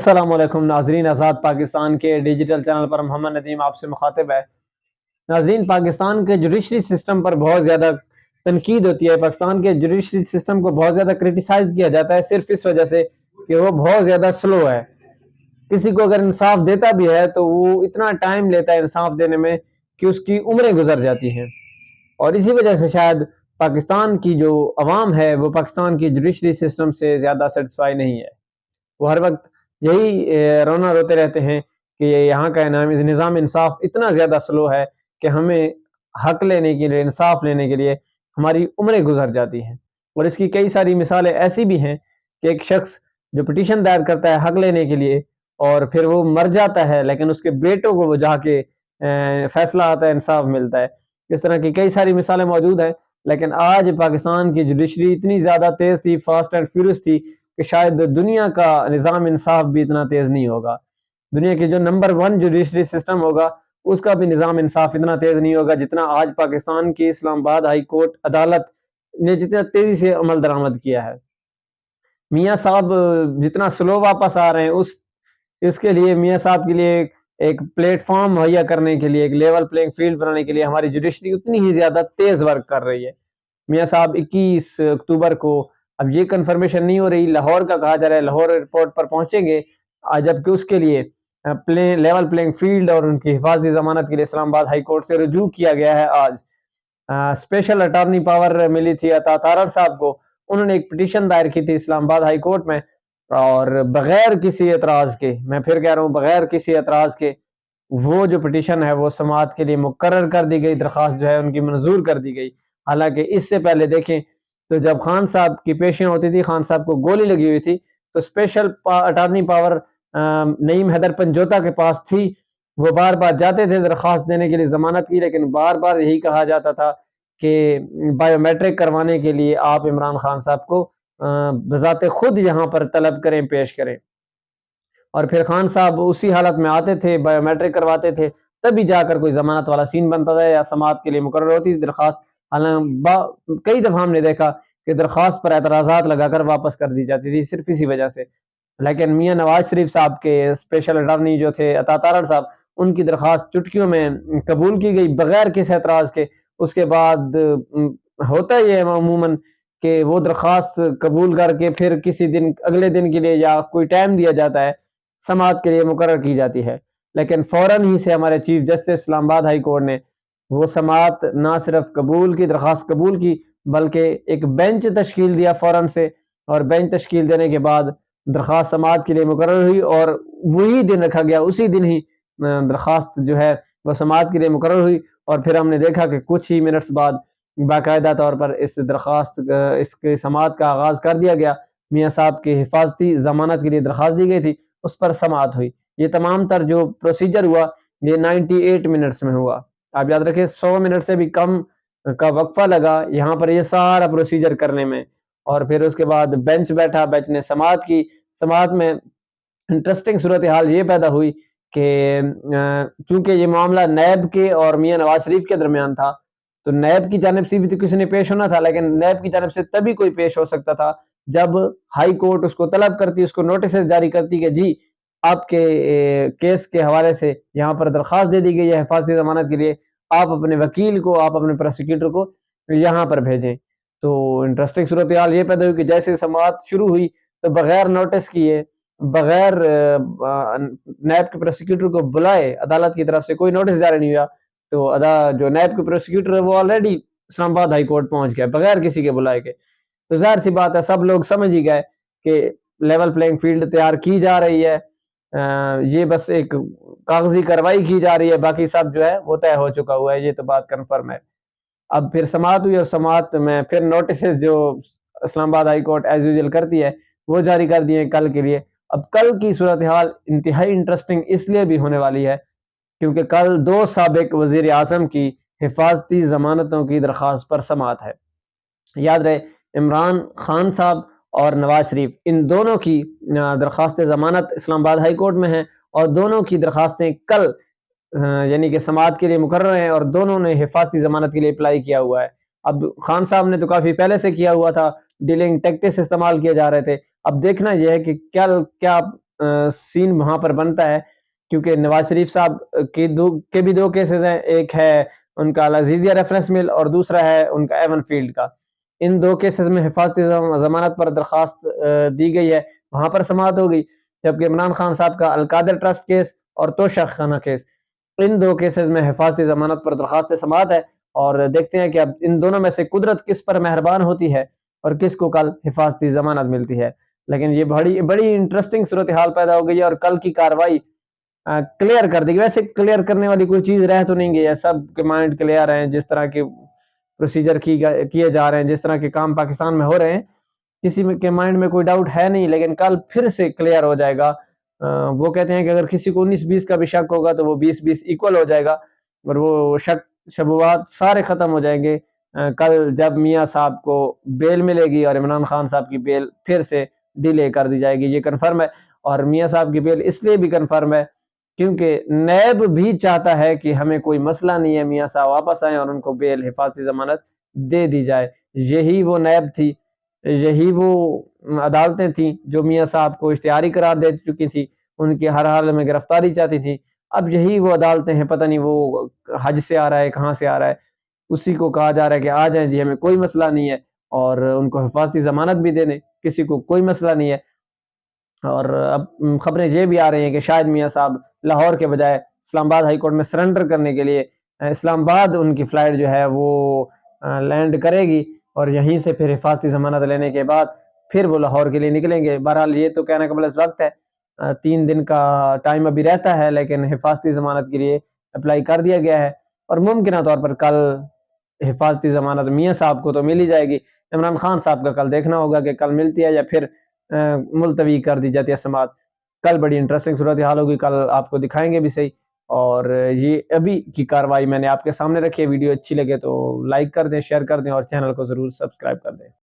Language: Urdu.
السلام علیکم ناظرین، آزاد پاکستان کے ڈیجیٹل چینل پر محمد ندیم آپ سے مخاطب ہے۔ ناظرین، پاکستان کے جوڈیشری سسٹم پر بہت زیادہ تنقید ہوتی ہے، پاکستان کے جوڈیشری سسٹم کو بہت زیادہ کرٹیسائز کیا جاتا ہے صرف اس وجہ سے کہ وہ بہت زیادہ سلو ہے۔ کسی کو اگر انصاف دیتا بھی ہے تو وہ اتنا ٹائم لیتا ہے انصاف دینے میں کہ اس کی عمریں گزر جاتی ہیں، اور اسی وجہ سے شاید پاکستان کی جو عوام ہے وہ پاکستان کی جوڈیشری سسٹم سے زیادہ سیٹسفائی نہیں ہے۔ وہ ہر وقت یہی رونا روتے رہتے ہیں کہ یہاں کا نظام انصاف اتنا زیادہ سلو ہے کہ ہمیں حق لینے کے لیے، انصاف لینے کے لیے ہماری عمریں گزر جاتی ہیں۔ اور اس کی کئی ساری مثالیں ایسی بھی ہیں کہ ایک شخص جو پٹیشن دائر کرتا ہے حق لینے کے لیے اور پھر وہ مر جاتا ہے، لیکن اس کے بیٹوں کو وہ جا کے فیصلہ آتا ہے، انصاف ملتا ہے۔ اس طرح کی کئی ساری مثالیں موجود ہیں، لیکن آج پاکستان کی جوڈیشری اتنی زیادہ تیز تھی، فاسٹ اینڈ فیورس تھی کہ شاید دنیا کا نظام انصاف بھی اتنا تیز نہیں ہوگا۔ دنیا کی جو نمبر 1 جوڈیشری سسٹم ہوگا اس کا بھی نظام انصاف اتنا تیز نہیں ہوگا جتنا آج پاکستان کی اسلام آباد ہائی کورٹ عدالت نے جتنا تیزی سے عمل درآمد کیا ہے۔ میاں صاحب جتنا سلو واپس آ رہے ہیں اس کے لیے میاں صاحب کے لیے ایک پلیٹ فارم مہیا کرنے کے لیے، ایک لیول پلینگ فیلڈ بنانے کے لیے ہماری جوڈیشری اتنی ہی زیادہ تیز ورک کر رہی ہے۔ میاں صاحب 21 اکتوبر کو، اب یہ کنفرمیشن نہیں ہو رہی، لاہور کا کہا جا رہا ہے لاہور ایئرپورٹ پر پہنچیں گے، جبکہ اس کے لیے لیول پلینگ فیلڈ اور ان کی حفاظتی ضمانت کے لیے اسلام آباد ہائی کورٹ سے رجوع کیا گیا ہے۔ آج اسپیشل اٹارنی پاور ملی تھی عطا تارڑ صاحب کو، انہوں نے ایک پٹیشن دائر کی تھی اسلام آباد ہائی کورٹ میں، اور بغیر کسی اعتراض کے، میں پھر کہہ رہا ہوں بغیر کسی اعتراض کے، وہ جو پٹیشن ہے وہ سماعت کے لیے مقرر کر دی گئی، درخواست جو ہے ان کی منظور کر دی گئی۔ حالانکہ اس سے پہلے دیکھیں تو جب خان صاحب کی پیشیاں ہوتی تھی، خان صاحب کو گولی لگی ہوئی تھی، تو اسپیشل اٹارنی پاور نعیم حیدر پنجوتا کے پاس تھی، وہ بار بار جاتے تھے درخواست دینے کے لیے ضمانت کی، لیکن بار بار یہی کہا جاتا تھا کہ بائیو میٹرک کروانے کے لیے آپ عمران خان صاحب کو بذات خود یہاں پر طلب کریں، پیش کریں، اور پھر خان صاحب اسی حالت میں آتے تھے، بائیو میٹرک کرواتے تھے، تبھی جا کر کوئی ضمانت والا سین بنتا تھا یا سماعت کے لیے مقرر ہوتی تھی درخواست۔ کئی دفعہ ہم نے دیکھا کہ درخواست پر اعتراضات لگا کر واپس کر دی جاتی تھی صرف اسی وجہ سے۔ لیکن میاں نواز شریف صاحب کے اسپیشل اٹارنی جو تھے عطا تارڑ صاحب، ان کی درخواست چٹکیوں میں قبول کی گئی بغیر کسی اعتراض کے۔ اس کے بعد ہوتا ہی ہے عموماً کہ وہ درخواست قبول کر کے پھر کسی دن اگلے دن کے لیے یا کوئی ٹائم دیا جاتا ہے، سماعت کے لیے مقرر کی جاتی ہے، لیکن فوراً ہی سے ہمارے چیف جسٹس اسلام آباد ہائی کورٹ نے وہ سماعت نہ صرف قبول کی، درخواست قبول کی، بلکہ ایک بینچ تشکیل دیا فوراً سے، اور بینچ تشکیل دینے کے بعد درخواست سماعت کے لیے مقرر ہوئی، اور وہی دن رکھا گیا، اسی دن ہی درخواست جو ہے وہ سماعت کے لیے مقرر ہوئی، اور پھر ہم نے دیکھا کہ کچھ ہی منٹس بعد باقاعدہ طور پر اس کے سماعت کا آغاز کر دیا گیا۔ میاں صاحب کی حفاظتی ضمانت کے لیے درخواست دی گئی تھی، اس پر سماعت ہوئی۔ یہ تمام تر جو پروسیجر ہوا یہ 98 منٹس میں ہوا۔ آپ یاد رکھیں 100 منٹ سے بھی کم کا وقفہ لگا یہاں پر یہ سارا پروسیجر کرنے میں، اور پھر اس کے بعد بینچ بیٹھا، بینچ نے سماعت کی۔ سماعت میں انٹرسٹنگ صورتحال یہ پیدا ہوئی کہ چونکہ یہ معاملہ نیب کے اور میاں نواز شریف کے درمیان تھا، تو نیب کی جانب سے بھی تو کسی نے پیش ہونا تھا، لیکن نیب کی جانب سے تبھی کوئی پیش ہو سکتا تھا جب ہائی کورٹ اس کو طلب کرتی، اس کو نوٹسز جاری کرتی کہ جی آپ کے کیس کے حوالے سے یہاں پر درخواست دے دی گئی ہے حفاظتی ضمانت کے لیے، آپ اپنے وکیل کو، آپ اپنے پروسیکیوٹر کو یہاں پر بھیجیں۔ تو انٹرسٹنگ صورتحال یہ پیدا ہوئی کہ جیسے سماعت شروع ہوئی تو بغیر نوٹس کیے، بغیر نیب کے پروسیکیوٹر کو بلائے، عدالت کی طرف سے کوئی نوٹس جاری نہیں ہوا، تو جو نیب کے پروسیکیوٹر ہے وہ آلریڈی اسلام آباد ہائی کورٹ پہنچ گیا بغیر کسی کے بلائے کے۔ تو ظاہر سی بات ہے سب لوگ سمجھ ہی گئے کہ لیول پلینگ فیلڈ تیار کی جا رہی ہے، یہ بس ایک کاغذی کارروائی کی جا رہی ہے، باقی سب جو ہے وہ طے ہو چکا ہوا ہے، یہ تو بات کنفرم ہے۔ اب پھر سماعت ہوئی، اور سماعت میں پھر نوٹسز جو اسلام آباد ہائی کورٹ ایز یوزل کرتی ہے وہ جاری کر دیے کل کے لیے۔ اب کل کی صورتحال انتہائی انٹرسٹنگ اس لیے بھی ہونے والی ہے کیونکہ کل 2 سابق وزیر اعظم کی حفاظتی ضمانتوں کی درخواست پر سماعت ہے۔ یاد رہے عمران خان صاحب اور نواز شریف، ان دونوں کی درخواست ضمانت اسلام آباد ہائی کورٹ میں ہیں، اور دونوں کی درخواستیں کل یعنی کہ سماعت کے لیے مقرر ہیں، اور دونوں نے حفاظتی ضمانت کے لیے اپلائی کیا ہوا ہے۔ اب خان صاحب نے تو کافی پہلے سے کیا ہوا تھا، ڈیلنگ ٹیکٹکس استعمال کیے جا رہے تھے، اب دیکھنا یہ ہے کہ کیا سین وہاں پر بنتا ہے، کیونکہ نواز شریف صاحب کے بھی دو کیسز ہیں، ایک ہے ان کا العزیزیہ ریفرنس مل اور دوسرا ہے ان کا ایون فیلڈ کا۔ ان دو کیسز میں حفاظتی ضمانت پر درخواست دی گئی ہے، وہاں پر سماعت ہو گئی، جبکہ عمران خان صاحب کا القادر ٹرسٹ کیس اور توشہ خانہ کیس، ان دو کیسز میں حفاظتی ضمانت پر درخواست سماعت ہے، اور دیکھتے ہیں کہ اب ان دونوں میں سے قدرت کس پر مہربان ہوتی ہے اور کس کو کل حفاظتی ضمانت ملتی ہے۔ لیکن یہ بڑی انٹرسٹنگ صورتحال پیدا ہو گئی ہے، اور کل کی کاروائی کلیئر کر دے گی۔ ویسے کلیئر کرنے والی کوئی چیز رہ تو نہیں گئی ہے، سب کے مائنڈ کلیئر ہیں، جس طرح کے پروسیجر کیے جا رہے ہیں، جس طرح کے کام پاکستان میں ہو رہے ہیں، کسی کے مائنڈ میں کوئی ڈاؤٹ ہے نہیں، لیکن کل پھر سے کلیئر ہو جائے گا۔ وہ کہتے ہیں کہ اگر کسی کو 19-20 کا بھی شک ہوگا تو وہ 20-20 ایکول ہو جائے گا، اور وہ شک شبہات سارے ختم ہو جائیں گے کل جب میاں صاحب کو بیل ملے گی اور عمران خان صاحب کی بیل پھر سے ڈیلے کر دی جائے گی۔ یہ کنفرم ہے، اور میاں صاحب کی بیل اس لیے بھی کنفرم ہے کیونکہ نیب بھی چاہتا ہے کہ ہمیں کوئی مسئلہ نہیں ہے، میاں صاحب واپس آئیں اور ان کو بیل حفاظتی ضمانت دے دی جائے۔ یہی وہ نیب تھی، یہی وہ عدالتیں تھیں جو میاں صاحب کو اشتہاری قرار دے چکی تھی، ان کی ہر حال میں گرفتاری چاہتی تھی۔ اب یہی وہ عدالتیں ہیں، پتہ نہیں وہ حج سے آ رہا ہے کہاں سے آ رہا ہے، اسی کو کہا جا رہا ہے کہ آ جائیں جی، ہمیں کوئی مسئلہ نہیں ہے، اور ان کو حفاظتی ضمانت بھی دے دیں، کسی کو کوئی مسئلہ نہیں ہے۔ اور اب خبریں یہ بھی آ رہی ہیں کہ شاید میاں صاحب لاہور کے بجائے اسلام آباد ہائی کورٹ میں سرنڈر کرنے کے لیے اسلام آباد ان کی فلائٹ جو ہے وہ لینڈ کرے گی، اور یہیں سے پھر حفاظتی ضمانت لینے کے بعد پھر وہ لاہور کے لیے نکلیں گے۔ بہرحال یہ تو کہنا قبل از وقت ہے، 3 دن کا ٹائم ابھی رہتا ہے، لیکن حفاظتی ضمانت کے لیے اپلائی کر دیا گیا ہے، اور ممکنہ طور پر کل حفاظتی ضمانت میاں صاحب کو تو مل ہی جائے گی۔ عمران خان صاحب کا کل دیکھنا ہوگا کہ کل ملتی ہے یا پھر ملتوی کر دی جاتی ہے سماعت۔ کل بڑی انٹرسٹنگ صورتحال ہوگی، کل آپ کو دکھائیں گے بھی صحیح۔ اور یہ ابھی کی کاروائی میں نے آپ کے سامنے رکھی ہے، ویڈیو اچھی لگے تو لائک کر دیں، شیئر کر دیں، اور چینل کو ضرور سبسکرائب کر دیں۔